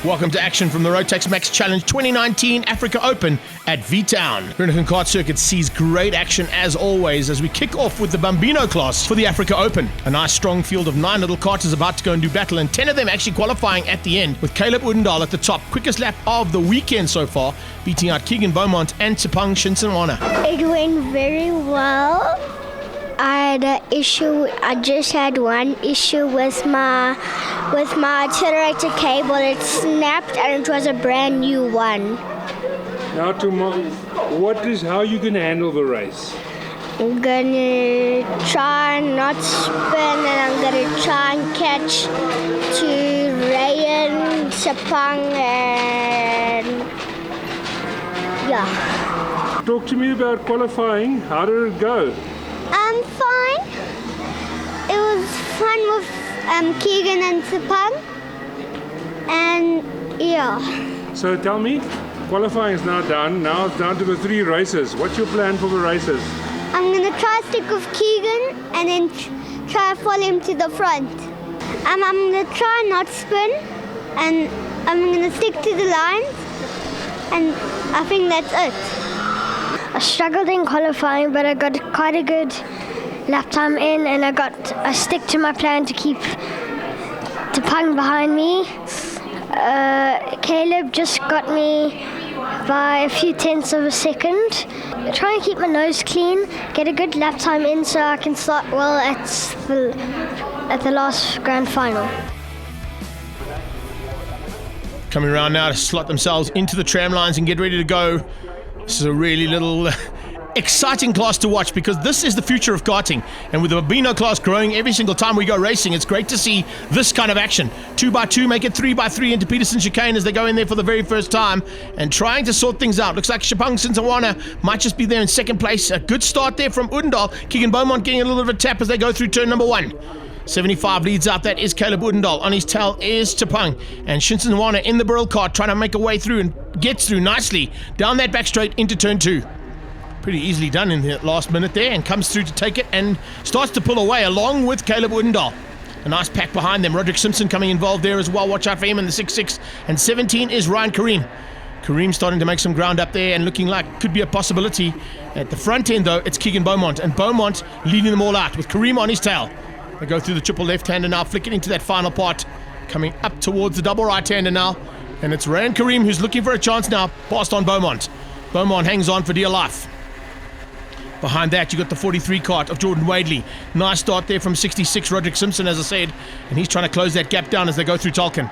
Welcome to action from the Rotax Max Challenge 2019 Africa Open at V-Town. Renegade Kart Circuit sees great action as always as we kick off with the Bambino class for the Africa Open. A nice strong field of 9 little karts is about to go and do battle, and 10 of them actually qualifying at the end, with Caleb Odendaal at the top. Quickest lap of the weekend so far, beating out Keegan Beaumont and Tsipang Shinsenwana. It went very well. I just had one issue with my accelerator cable. It snapped and it was a brand new one. Now tomorrow, how are you going to handle the race? I'm gonna try not spin, and I'm gonna try and catch to Rayan, Tsipang, and yeah. Talk to me about qualifying. How did it go? Fine. It was fun with Keegan and Tsipang, and yeah. So tell me, qualifying is now done. Now it's down to the 3 races. What's your plan for the races? I'm gonna try stick with Keegan and then try follow him to the front. I'm gonna try not spin, and I'm gonna stick to the lines, and I think that's it. I struggled in qualifying, but I got quite a good lap time in, and I stick to my plan to keep Tsipang behind me. Caleb just got me by a few tenths of a second. I try and keep my nose clean, get a good lap time in so I can start well at the last grand final. Coming around now to slot themselves into the tram lines and get ready to go. This is a really little exciting class to watch because this is the future of karting, and with the Bambino class growing every single time we go racing, it's great to see this kind of action. 2x2 make it 3x3 into Peterson chicane as they go in there for the very first time and trying to sort things out. Looks like Tsipang Shinsenwana might just be there in second place. A good start there from Odendaal. Keegan Beaumont getting a little bit of a tap as they go through turn number 1. 75 leads out, that is Caleb Odendaal. On his tail is Tsipang, and Shinsenwana in the barrel cart trying to make a way through and gets through nicely down that back straight into turn 2. Pretty easily done in the last minute there, and comes through to take it and starts to pull away along with Caleb Odendaal. A nice pack behind them. Roderick Simpson coming involved there as well. Watch out for him in the 6-6, and 17 is Ryan Kareem. Kareem starting to make some ground up there and looking like could be a possibility. At the front end though, it's Keegan Beaumont, and Beaumont leading them all out with Kareem on his tail. They go through the triple left-hander now, flicking into that final part, coming up towards the double right-hander now, and it's Ryan Kareem who's looking for a chance now, passed on Beaumont. Beaumont hangs on for dear life. Behind that, you got the 43 kart of Jordan Wadley. Nice start there from 66, Roderick Simpson, as I said, and he's trying to close that gap down as they go through Tolkien.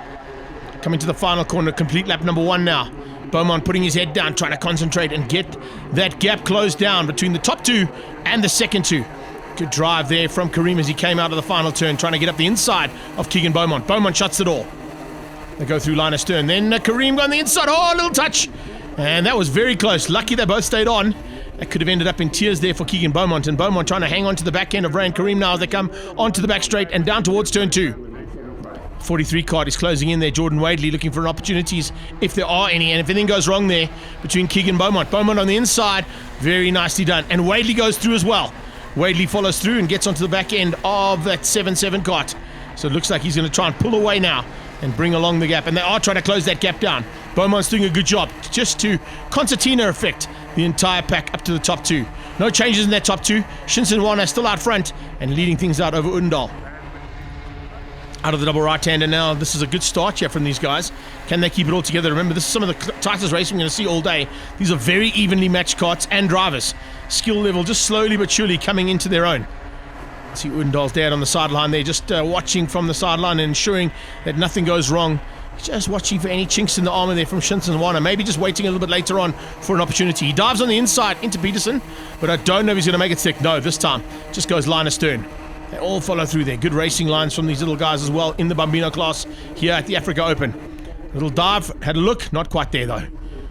Coming to the final corner, complete lap number 1 now. Beaumont putting his head down, trying to concentrate and get that gap closed down between the top 2 and the second 2. Good drive there from Kareem as he came out of the final turn, trying to get up the inside of Keegan Beaumont. Beaumont shuts it all. They go through line astern. Then Kareem got on the inside. Oh, a little touch. And that was very close. Lucky they both stayed on. That could have ended up in tears there for Keegan Beaumont. And Beaumont trying to hang on to the back end of Ryan Kareem now as they come onto the back straight and down towards turn 2. 43 kart is closing in there. Jordan Wadley looking for opportunities if there are any. And if anything goes wrong there between Keegan Beaumont. Beaumont on the inside. Very nicely done. And Wadley goes through as well. Wadley follows through and gets onto the back end of that 7-7 kart. So it looks like he's going to try and pull away now and bring along the gap. And they are trying to close that gap down. Beaumont's doing a good job just to concertina effect the entire pack up to the top 2. No changes in that top 2. Shinsenwana still out front and leading things out over Odendaal. Out of the double right-hander now. This is a good start here from these guys. Can they keep it all together? Remember, this is some of the tightest racing we're going to see all day. These are very evenly matched karts and drivers. Skill level just slowly but surely coming into their own. See Odendaal's dad on the sideline there, just watching from the sideline and ensuring that nothing goes wrong. Just watching for any chinks in the armor there from Shinsenwana. Maybe just waiting a little bit later on for an opportunity. He dives on the inside into Peterson, but I don't know if he's going to make it stick. No, this time just goes line astern. They all follow through there. Good racing lines from these little guys as well in the Bambino class here at the Africa Open. Little dive, had a look, not quite there though.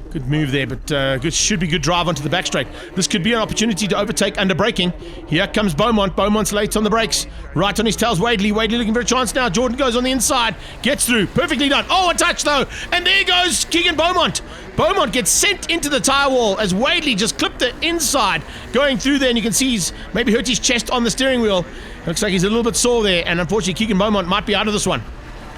Good move there, but should be good drive onto the back straight. This could be an opportunity to overtake under braking. Here comes Beaumont. Beaumont's late on the brakes. Right on his tails, Wadley. Wadley looking for a chance now. Jordan goes on the inside. Gets through. Perfectly done. Oh, a touch though. And there goes Keegan Beaumont. Beaumont gets sent into the tyre wall as Wadley just clipped the inside. Going through there, and you can see he's maybe hurt his chest on the steering wheel. Looks like he's a little bit sore there, and unfortunately Keegan Beaumont might be out of this one.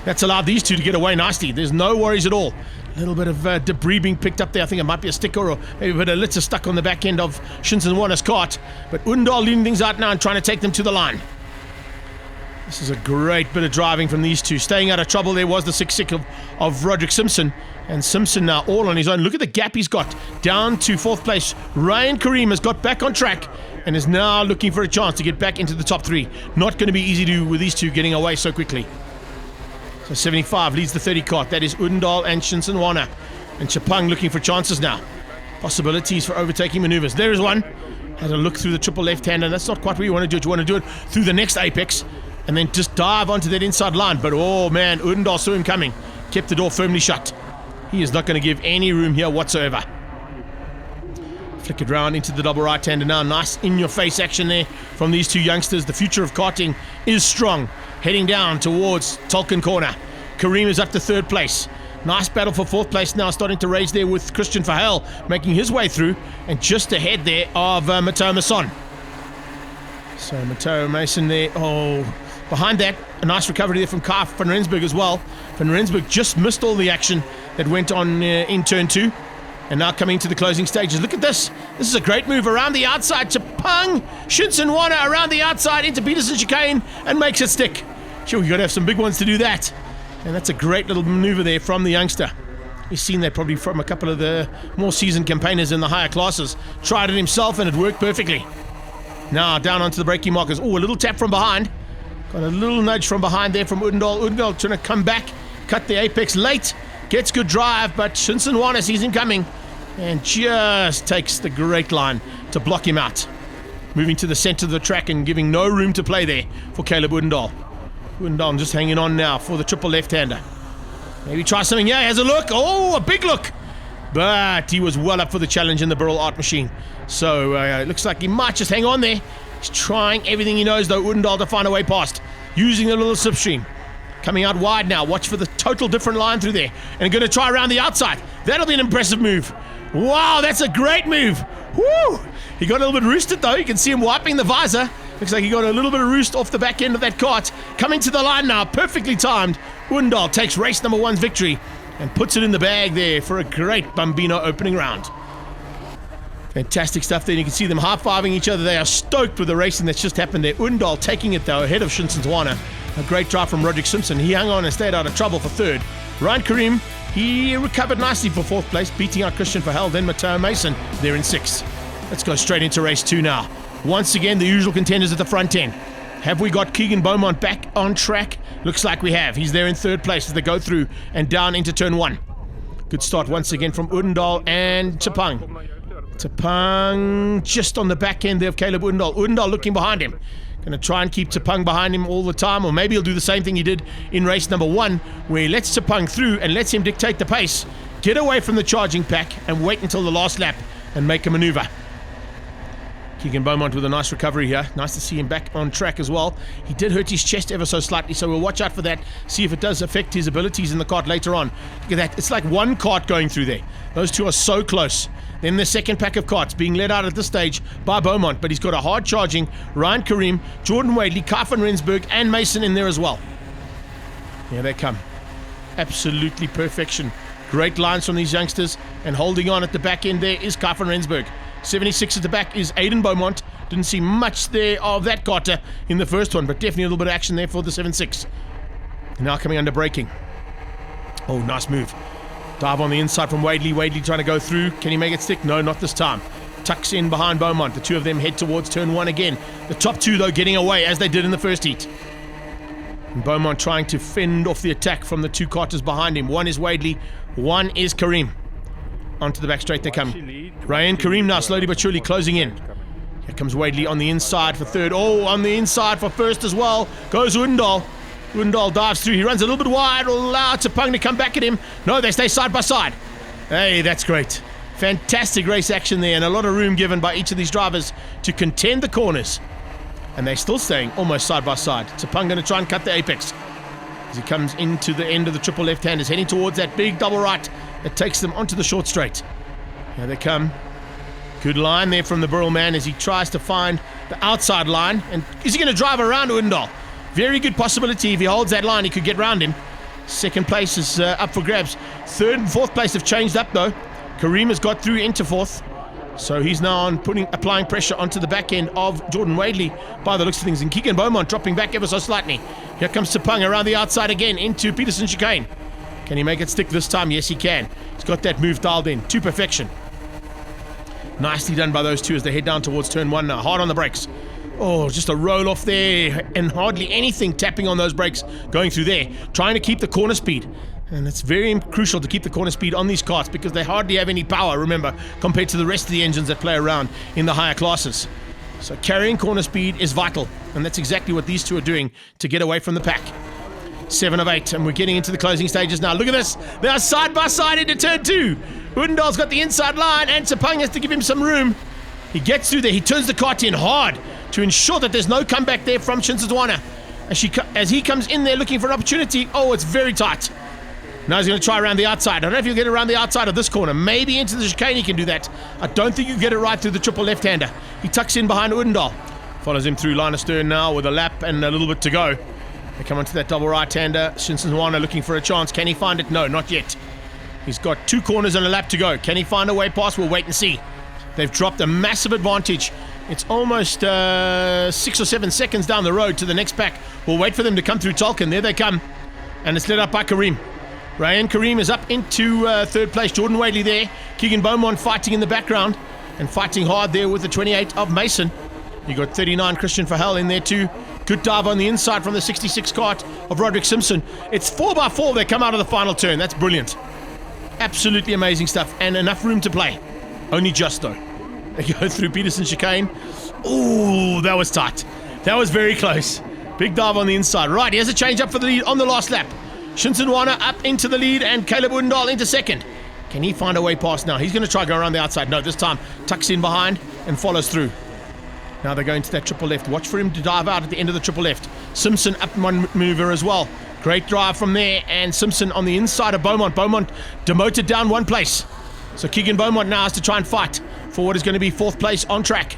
That's allowed these two to get away nicely. There's no worries at all. A little bit of debris being picked up there. I think it might be a sticker or maybe a bit of litter stuck on the back end of Shinsen Wana's cart. But Odendaal leading things out now and trying to take them to the line. This is a great bit of driving from these two. Staying out of trouble there was the 6-6 of Roderick Simpson. And Simpson now all on his own. Look at the gap he's got down to 4th place. Ryan Kareem has got back on track and is now looking for a chance to get back into the top 3. Not going to be easy to do with these two getting away so quickly. So 75 leads the 30 cart. That is Odendaal and Shinsen Wana. And Chapang looking for chances now. Possibilities for overtaking maneuvers. There is one. Had a look through the triple left-hander. And that's not quite what you want to do it. You want to do it through the next apex and then just dive onto that inside line. But oh man, Odendaal saw him coming. Kept the door firmly shut. He is not going to give any room here whatsoever. Flick it round into the double right-hander now. Nice in-your-face action there from these two youngsters. The future of karting is strong. Heading down towards Tolkien Corner. Kareem is up to 3rd place. Nice battle for 4th place now, starting to raise there with Christian Verheul making his way through, and just ahead there of Matteo Masson. So Matteo Mason there. Oh, behind that, a nice recovery there from Kai van Rensburg as well. Van Rensburg just missed all the action that went on in turn 2. And now coming to the closing stages. Look at this. This is a great move around the outside to Pang. Shinsen Wana around the outside into Peterson chicane and makes it stick. Sure, you've got to have some big ones to do that. And that's a great little maneuver there from the youngster. He's seen that probably from a couple of the more seasoned campaigners in the higher classes. Tried it himself and it worked perfectly. Now down onto the braking markers. Oh, a little tap from behind. Got a little nudge from behind there from Odendaal. Odendaal trying to come back. Cut the apex late. Gets good drive, but Shinsen Wana sees him coming and just takes the great line to block him out. Moving to the center of the track and giving no room to play there for Caleb Odendaal. Odendaal just hanging on now for the triple left-hander. Maybe try something. Yeah, he has a look. Oh, a big look. But he was well up for the challenge in the Burrell Art Machine. So it looks like he might just hang on there. He's trying everything he knows, though, Odendaal, to find a way past. Using a little slipstream. Coming out wide now. Watch for the total different line through there. And going to try around the outside. That'll be an impressive move. Wow, that's a great move. Woo! He got a little bit roosted, though. You can see him wiping the visor. Looks like he got a little bit of roost off the back end of that cart. Coming to the line now. Perfectly timed. Odendaal takes race number 1's victory and puts it in the bag there for a great Bambino opening round. Fantastic stuff there. You can see them high-fiving each other. They are stoked with the racing that's just happened there. Odendaal taking it, though, ahead of Shinsen Wana. A great drive from Roderick Simpson. He hung on and stayed out of trouble for 3rd. Ryan Kareem, he recovered nicely for 4th place, beating out Christian Verheul, then Matteo Mason there in 6th. Let's go straight into race 2 now. Once again, the usual contenders at the front end. Have we got Keegan Beaumont back on track? Looks like we have. He's there in 3rd place as they go through and down into turn 1. Good start once again from Odendaal and Chapang. Chapang just on the back end there of Caleb Odendaal. Odendaal looking behind him. Going to try and keep Chapang behind him all the time, or maybe he'll do the same thing he did in race number 1, where he lets Chapang through and lets him dictate the pace, get away from the charging pack, and wait until the last lap and make a maneuver. Keegan Beaumont with a nice recovery here. Nice to see him back on track as well. He did hurt his chest ever so slightly, so we'll watch out for that, see if it does affect his abilities in the kart later on. Look at that. It's like one kart going through there. Those two are so close. Then the second pack of karts being led out at this stage by Beaumont, but he's got a hard charging Ryan Kareem, Jordan Wadley, Kai van Rensburg, and Mason in there as well. Here they come. Absolutely perfection. Great lines from these youngsters, and holding on at the back end there is Kai van Rensburg. 76 at the back is Aiden Beaumont. Didn't see much there of that karter in the first one, but definitely a little bit of action there for the 7.6. Now coming under braking. Oh, nice move. Dive on the inside from Wadley. Wadley trying to go through. Can he make it stick? No, not this time. Tucks in behind Beaumont. The two of them head towards turn 1 again. The top two, though, getting away as they did in the first heat. And Beaumont trying to fend off the attack from the two karters behind him. One is Wadley, one is Kareem. Onto the back straight they come. Ryan Kareem now slowly but surely closing in. Here comes Wadley on the inside for 3rd. Oh, on the inside for 1st as well. Goes Odendaal. Odendaal dives through. He runs a little bit wide. Will allow Chapang to come back at him. No, they stay side by side. Hey, that's great. Fantastic race action there, and a lot of room given by each of these drivers to contend the corners. And they're still staying almost side by side. Chapang going to try and cut the apex as he comes into the end of the triple left-handers, heading towards that big double right that takes them onto the short straight. Here they come. Good line there from the Burrell man as he tries to find the outside line. And is he going to drive around Odendaal? Very good possibility. If he holds that line, he could get round him. Second place is up for grabs. Third and fourth place have changed up though. Kareem has got through into fourth. So he's now applying pressure onto the back end of Jordan Wadley by the looks of things. And Keegan Beaumont dropping back ever so slightly. Here comes Tsepang around the outside again into Peterson chicane. Can he make it stick this time? Yes, he can. He's got that move dialed in to perfection. Nicely done by those two as they head down towards turn one now. Hard on the brakes. Oh, just a roll off there and hardly anything tapping on those brakes going through there. Trying to keep the corner speed. And it's very crucial to keep the corner speed on these karts because they hardly have any power, remember, compared to the rest of the engines that play around in the higher classes. So carrying corner speed is vital, and that's exactly what these two are doing to get away from the pack. 7 of 8, and we're getting into the closing stages now. Look at this. They are side by side into turn 2. Woodendal's got the inside line, and Tsepang has to give him some room. He gets through there. He turns the kart in hard to ensure that there's no comeback there from Shinsazwana. As he comes in there looking for an opportunity, oh, it's very tight. Now he's going to try around the outside. I don't know if he'll get around the outside of this corner. Maybe into the chicane he can do that. I don't think you get it right through the triple left-hander. He tucks in behind Woodendal. Follows him through line of stern now with a lap and a little bit to go. They come onto that double right-hander. Shinsazwana looking for a chance. Can he find it? No, not yet. He's got 2 corners and a lap to go. Can he find a way past? We'll wait and see. They've dropped a massive advantage. It's almost 6 or 7 seconds down the road to the next pack. We'll wait for them to come through Tolkien. There they come. And it's led up by Kareem. Ryan Kareem is up into third place. Jordan Wadley there. Keegan Beaumont fighting in the background and fighting hard there with the 28 of Mason. You got 39 Christian Verheul in there too. Good dive on the inside from the 66 kart of Roderick Simpson. It's 4x4 they come out of the final turn. That's brilliant. Absolutely amazing stuff and enough room to play. Only just though. They go through Peterson chicane. Ooh, that was tight. That was very close. Big dive on the inside. Right, he has a change up for the lead on the last lap. Shinsazwana up into the lead and Caleb Woodendal into second. Can he find a way past now? He's going to try go around the outside. No, this time tucks in behind and follows through. Now they're going to that triple left. Watch for him to dive out at the end of the triple left. Simpson up one mover as well. Great drive from there and Simpson on the inside of Beaumont. Beaumont demoted down one place. So Keegan Beaumont now has to try and fight for what is going to be 4th place on track.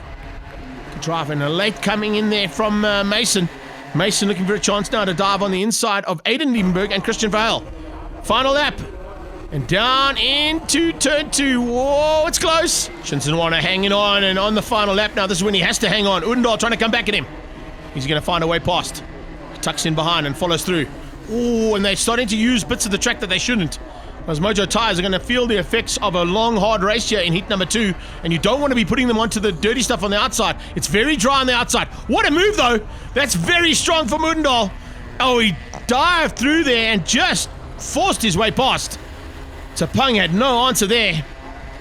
Good drive and a late coming in there from Mason. Mason looking for a chance now to dive on the inside of Aiden Liebenberg and Christian Verheul. Final lap. And down into turn 2. Whoa, it's close. Shinsazwana hanging on and on the final lap. Now this is when he has to hang on. Woodendal trying to come back at him. He's going to find a way past. He tucks in behind and follows through. Oh, and they're starting to use bits of the track that they shouldn't. Those Mojo tyres are going to feel the effects of a long, hard race here in heat number 2, and you don't want to be putting them onto the dirty stuff on the outside. It's very dry on the outside. What a move, though. That's very strong from Woodendal. Oh, he dived through there and just forced his way past. Tsepang had no answer there.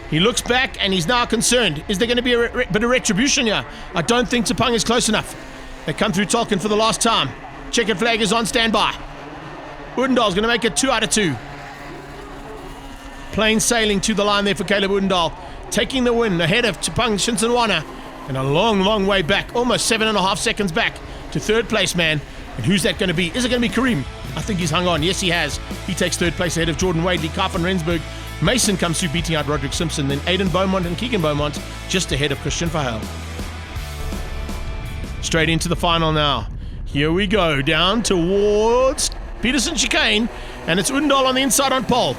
He looks back, and he's now concerned. Is there going to be a bit of retribution here? I don't think Tsepang is close enough. They come through Tolkien for the last time. Checkered flag is on standby. Woodendal's going to make it 2 out of 2. Plain sailing to the line there for Caleb Woodendal, taking the win ahead of Tsepang Shinsazwana and a long, long way back, almost 7.5 seconds back to third place, man. And who's that going to be? Is it going to be Kareem? I think he's hung on. Yes, he has. He takes third place ahead of Jordan Wadley, Carfen Rensburg. Mason comes through beating out Roderick Simpson, then Aiden Beaumont and Keegan Beaumont just ahead of Christian Verheul. Straight into the final now. Here we go, down towards Peterson chicane, and it's Woodendal on the inside on pole.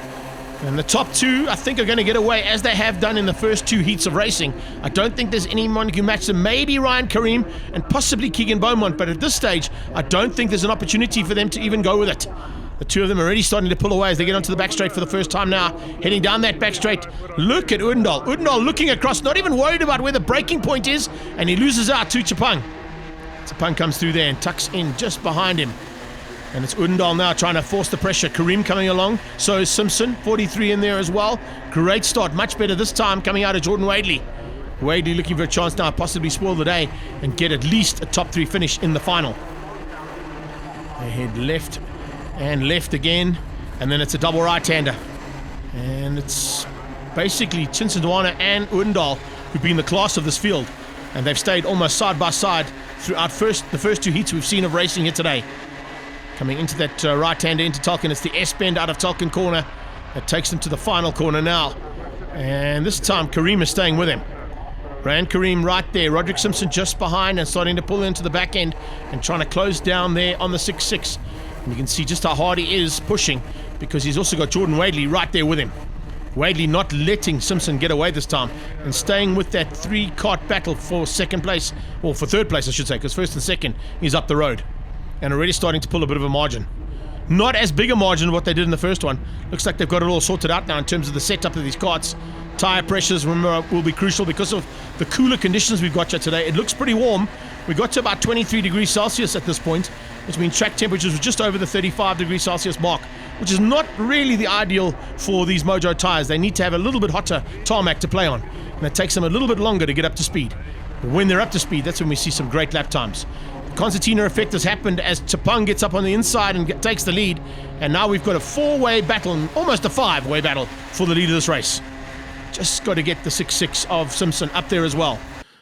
And the top 2, I think, are going to get away, as they have done in the first 2 heats of racing. I don't think there's anyone who can match them. Maybe Ryan Kareem and possibly Keegan Beaumont, but at this stage, I don't think there's an opportunity for them to even go with it. The 2 of them are already starting to pull away as they get onto the back straight for the first time now. Heading down that back straight. Look at Woodendal. Woodendal looking across, not even worried about where the braking point is, and he loses out to Tsepang. Tsepang comes through there and tucks in just behind him. And it's Woodendal now trying to force the pressure. Kareem coming along. So is Simpson. 43 in there as well. Great start. Much better this time coming out of Jordan Wadley. Wadley looking for a chance now, possibly spoil the day and get at least a top 3 finish in the final. They head left and left again. And then it's a double right-hander. And it's basically Shinsazwana and Woodendal who've been the class of this field. And they've stayed almost side by side throughout the first 2 heats we've seen of racing here today. Coming into that right-hander into Tolkien. It's the S-bend out of Tolkien corner that takes them to the final corner now. And this time Kareem is staying with him. Rand Kareem right there. Roderick Simpson just behind and starting to pull into the back end and trying to close down there on the 6-6. And you can see just how hard he is pushing, because he's also got Jordan Wadley right there with him. Wadley not letting Simpson get away this time and staying with that 3-cart battle for second place, or for third place I should say, because first and second is up the road and already starting to pull a bit of a margin. Not as big a margin as what they did in the first one. Looks like they've got it all sorted out now in terms of the setup of these carts. Tire pressures, remember, will be crucial because of the cooler conditions we've got here today. It looks pretty warm. We got to about 23 degrees Celsius at this point, which means track temperatures were just over the 35 degrees Celsius mark, which is not really the ideal for these Mojo tires. They need to have a little bit hotter tarmac to play on, and it takes them a little bit longer to get up to speed. But when they're up to speed, that's when we see some great lap times. The concertina effect has happened as Chapang gets up on the inside and takes the lead, and now we've got a 4-way battle, and almost a 5-way battle for the lead of this race. Just got to get the 6.6 of Simpson up there as well.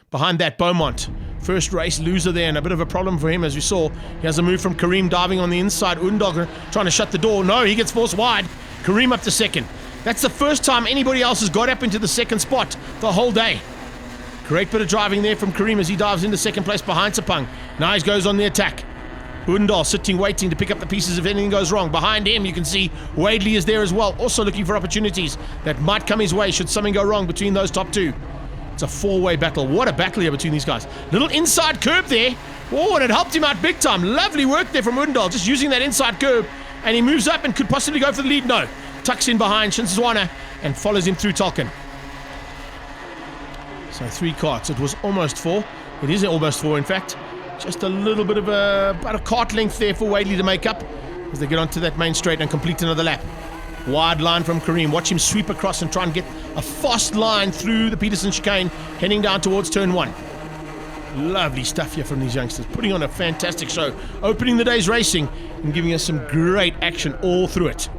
Behind that, Beaumont. First race loser there, and a bit of a problem for him, as we saw. He has a move from Kareem diving on the inside. Undog trying to shut the door. No, he gets forced wide. Kareem up to second. That's the first time anybody else has got up into the second spot the whole day. Great bit of driving there from Kareem as he dives into second place behind Chapang. Now he goes on the attack. Undal sitting waiting to pick up the pieces if anything goes wrong. Behind him you can see Wadley is there as well, also looking for opportunities that might come his way should something go wrong between those top two. It's a 4-way battle. What a battle here between these guys. Little inside curb there. Oh, and it helped him out big time. Lovely work there from Undal, just using that inside curb, and he moves up and could possibly go for the lead. No, tucks in behind Shinswana and follows him through Tolkien. So 3 carts. It was almost 4. It is almost 4 in fact. Just a little bit of about a cart length there for Wadley to make up as they get onto that main straight and complete another lap. Wide line from Kareem. Watch him sweep across and try and get a fast line through the Peterson chicane, heading down towards turn 1. Lovely stuff here from these youngsters, putting on a fantastic show, opening the day's racing and giving us some great action all through it.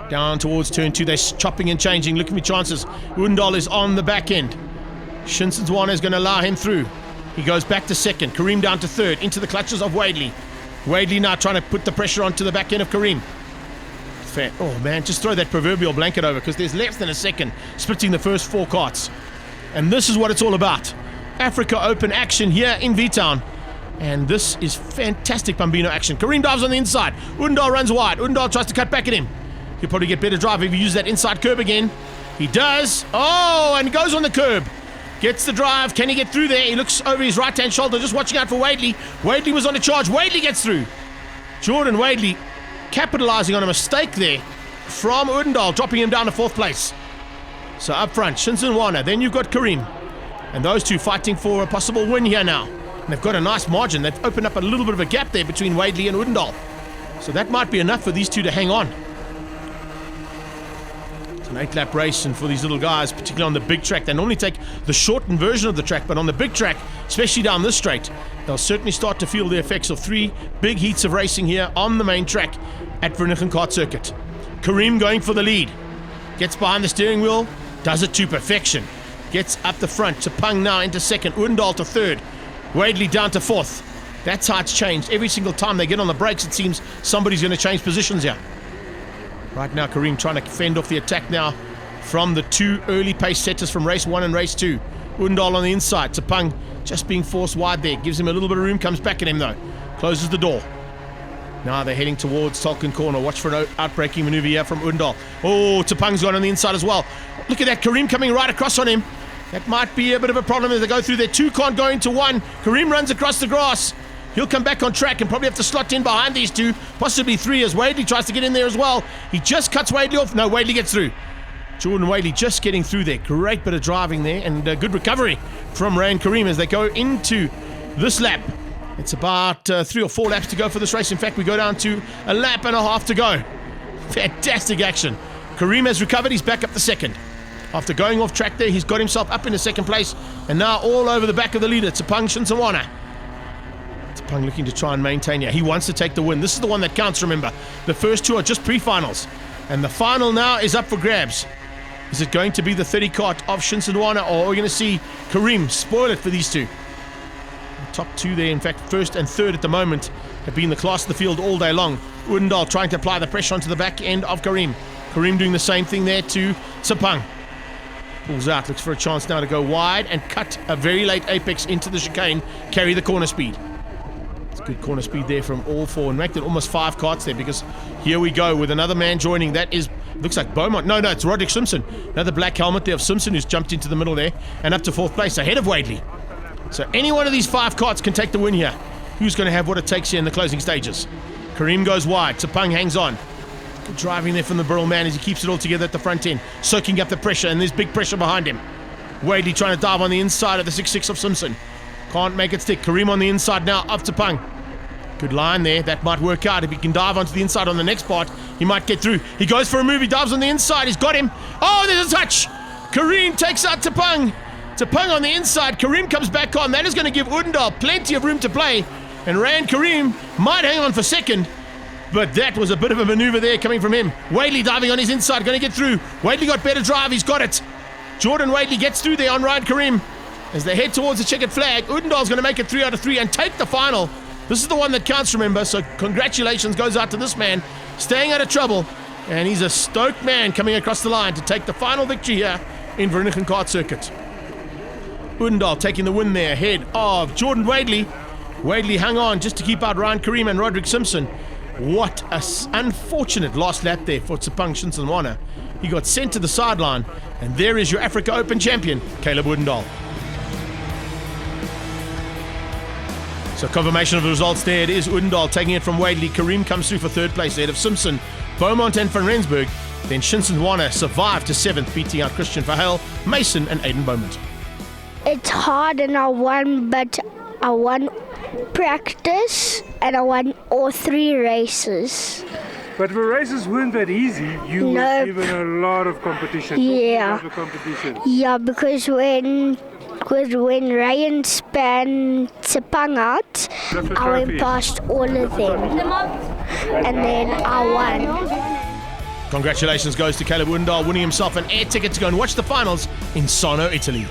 Down towards turn 2, they're chopping and changing, looking for chances. Undal is on the back end. Shinsenswana is going to allow him through. He goes back to second. Kareem down to third, into the clutches of Wadley. Wadley now trying to put the pressure onto the back end of Kareem. Fair. Oh man, just throw that proverbial blanket over, because there's less than a second splitting the first 4 carts. And this is what it's all about. Africa Open action here in V-Town. And this is fantastic Bambino action. Kareem dives on the inside. Undal runs wide. Undal tries to cut back at him. He'll probably get better drive if he uses that inside curb again. He does. Oh, and goes on the curb. Gets the drive. Can he get through there? He looks over his right-hand shoulder, just watching out for Wadley. Wadley was on a charge. Wadley gets through. Jordan Wadley capitalizing on a mistake there from Undal, dropping him down to 4th place. So up front, Shinsenswana. Then you've got Kareem. And those two fighting for a possible win here now. And they've got a nice margin. They've opened up a little bit of a gap there between Wadley and Undal. So that might be enough for these two to hang on. An 8-lap race, and for these little guys, particularly on the big track, they normally take the shortened version of the track, but on the big track, especially down this straight, they'll certainly start to feel the effects of 3 big heats of racing here on the main track at Vereeniging Kart Circuit. Kareem going for the lead, gets behind the steering wheel, does it to perfection, gets up the front. Chapang now into second, Undal to third, Wadley down to 4th. That's how it's changed. Every single time they get on the brakes, it seems somebody's going to change positions here. Right now, Kareem trying to fend off the attack now from the 2 early pace setters from race 1 and race 2. Undal on the inside. Chapang just being forced wide there. Gives him a little bit of room. Comes back at him though. Closes the door. Now they're heading towards Tolkien Corner. Watch for an outbreaking maneuver here from Undal. Oh, Chapang's gone on the inside as well. Look at that. Kareem coming right across on him. That might be a bit of a problem as they go through there. 2 can't go into 1. Kareem runs across the grass. He'll come back on track and probably have to slot in behind these 2, possibly 3 as Wadley tries to get in there as well. He just cuts Wadley off. No, Wadley gets through. Jordan Wadley just getting through there. Great bit of driving there and good recovery from Ray and Kareem as they go into this lap. It's about 3 or 4 laps to go for this race. In fact, we go down to a lap and a half to go. Fantastic action. Kareem has recovered. He's back up the second. After going off track there, he's got himself up into second place and now all over the back of the leader, Chapang Shinsenswana. Chapang looking to try and maintain here. He wants to take the win. This is the one that counts, remember. The first 2 are just pre-finals. And the final now is up for grabs. Is it going to be the 30 cart of Shinsenswana, or are we going to see Kareem spoil it for these 2? The top 2 there, in fact, first and third at the moment, have been the class of the field all day long. Undal trying to apply the pressure onto the back end of Kareem. Kareem doing the same thing there to Chapang. Pulls out, looks for a chance now to go wide and cut a very late apex into the chicane, carry the corner speed. It's good corner speed there from all four, and make it almost 5 carts there, because here we go with another man joining. That is, looks like Beaumont. No, it's Roderick Simpson. Another black helmet there of Simpson, who's jumped into the middle there and up to 4th place ahead of Wadley. So any one of these 5 carts can take the win here. Who's going to have what it takes here in the closing stages? Kareem goes wide. Tsepang hangs on. Good driving there from the Burrell man as he keeps it all together at the front end, soaking up the pressure, and there's big pressure behind him. Wadley trying to dive on the inside of the 6-6 of Simpson. Can't make it stick. Kareem on the inside now, up to Pang. Good line there. That might work out. If he can dive onto the inside on the next part, he might get through. He goes for a move. He dives on the inside. He's got him. Oh, there's a touch. Kareem takes out Tsepang. Tsepang on the inside. Kareem comes back on. That is going to give Udendal plenty of room to play. And Rand Kareem might hang on for second. But that was a bit of a maneuver there coming from him. Wadley diving on his inside. Going to get through. Wadley got better drive. He's got it. Jordan Wadley gets through there on Ryan Kareem. As they head towards the checkered flag, Udendal's going to make it 3 out of 3 and take the final. This is the one that counts, remember, so congratulations goes out to this man, staying out of trouble, and he's a stoked man coming across the line to take the final victory here in Vereeniging Kart Circuit. Udendal taking the win there ahead of Jordan Wadley. Wadley hung on just to keep out Ryan Kareem and Roderick Simpson. What a unfortunate last lap there for Tsepang Shinsanwana. He got sent to the sideline, and there is your Africa Open champion, Caleb Udendal. So confirmation of the results there. It is Udendal taking it from Wadley. Kareem comes through for 3rd place ahead of Simpson, Beaumont and Van Rensburg. Then Shinsanwana survived to 7th, beating out Christian Verheil, Mason and Aiden Beaumont. It's hard and I won, but I won practice and I won all 3 races. But the races weren't that easy. You were given a lot of competition. Yeah. Talk about the competition. Yeah, because when Ryan span Tsepang out, I went past all of them. And then I won. Congratulations goes to Caleb Udendal, winning himself an air ticket to go and watch the finals in Sarno, Italy.